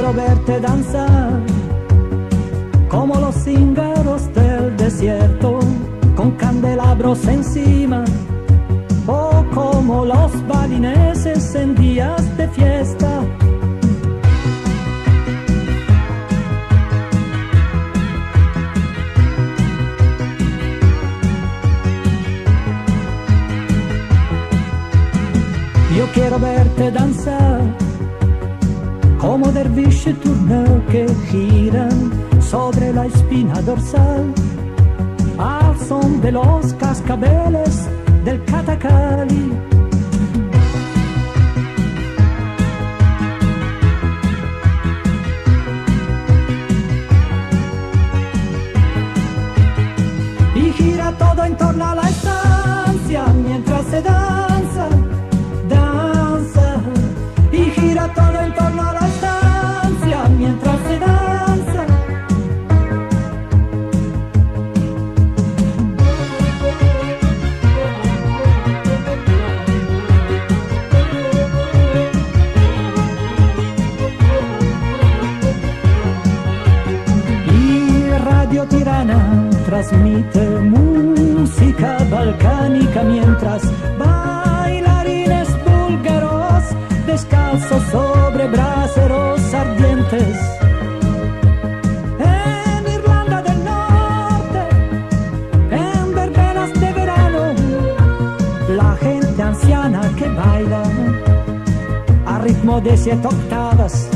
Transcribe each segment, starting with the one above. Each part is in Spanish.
quiero verte danzar como los cíngaros del desierto, con candelabros encima, o como los balineses en días de fiesta. Yo quiero verte danzar como derviches turneos que giran sobre la espina dorsal, al son de los cascabeles del Catacali. Y gira todo en torno a la estancia mientras se danza, danza. Y gira todo en torno a la estancia mientras se danza. Tirana transmite música balcánica mientras bailarines búlgaros descalzos sobre braseros ardientes. En Irlanda del Norte, en verbenas de verano, la gente anciana que baila a ritmo de 7 octavas.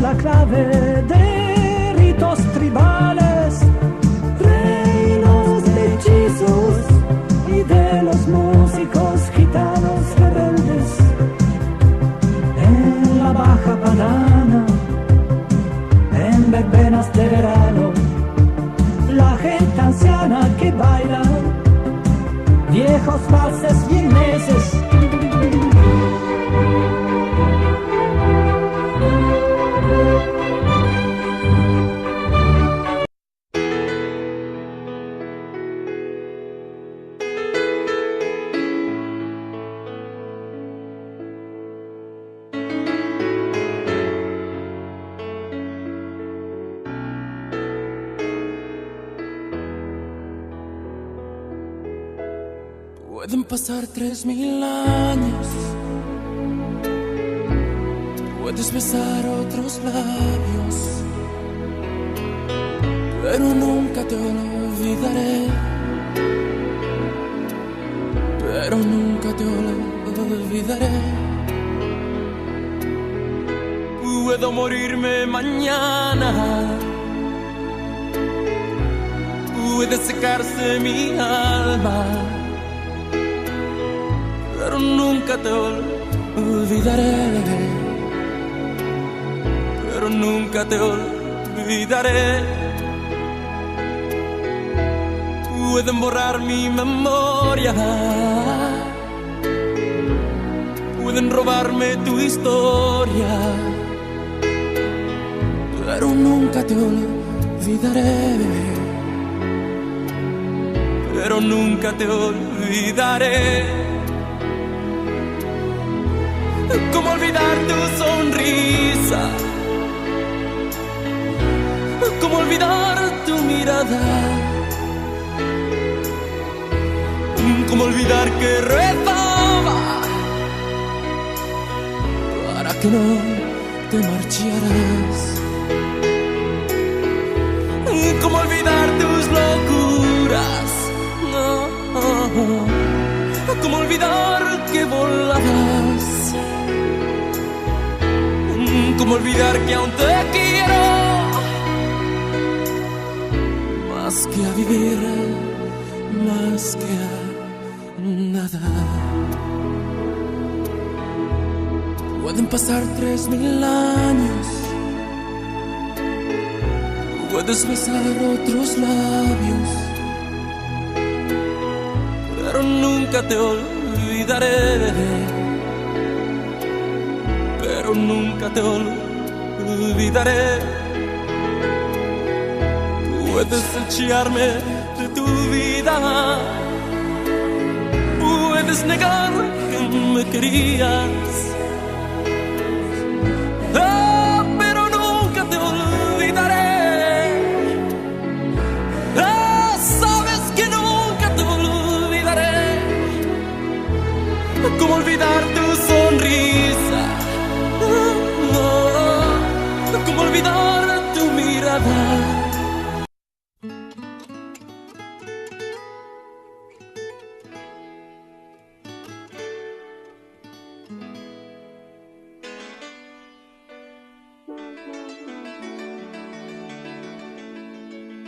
La clave de ritos tribales, reinos de hechizos y de los músicos gitanos rebeldes. En la Baja Padana, en verbenas de verano, la gente anciana que baila viejos valses vieneses. Pueden pasar 3000 años, puedes besar otros labios, pero nunca te olvidaré, pero nunca te olvidaré. Puedo morirme mañana, puede secarse mi alma, pero nunca te olvidaré, pero nunca te olvidaré. Pueden borrar mi memoria, pueden robarme tu historia, pero nunca te olvidaré, pero nunca te olvidaré. ¿Cómo olvidar tu sonrisa? ¿Cómo olvidar tu mirada? ¿Cómo olvidar que rezaba para que no te marcharas? ¿Cómo olvidar tus locuras? ¿Cómo olvidar que volabas? ¿Cómo olvidar que aún te quiero más que a vivir, más que a nada? Pueden pasar 3000 años, Puedes besar otros labios, pero nunca te olvidaré. Pero nunca te olvidaré. Puedes echarme de tu vida, puedes negar que me querías, pero nunca te olvidaré. Sabes que nunca te olvidaré. ¿Cómo olvidar tu sonrisa? ¿Cómo olvidar tu mirada?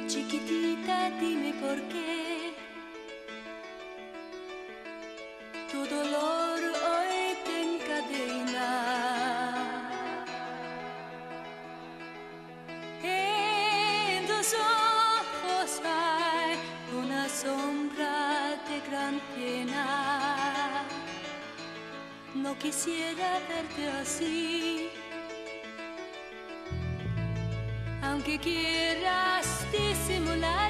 Chiquitita, dime por qué tu dolor hoy te encadena. En tus ojos hay una sombra de gran pena. No quisiera verte así, aunque quieras disimular.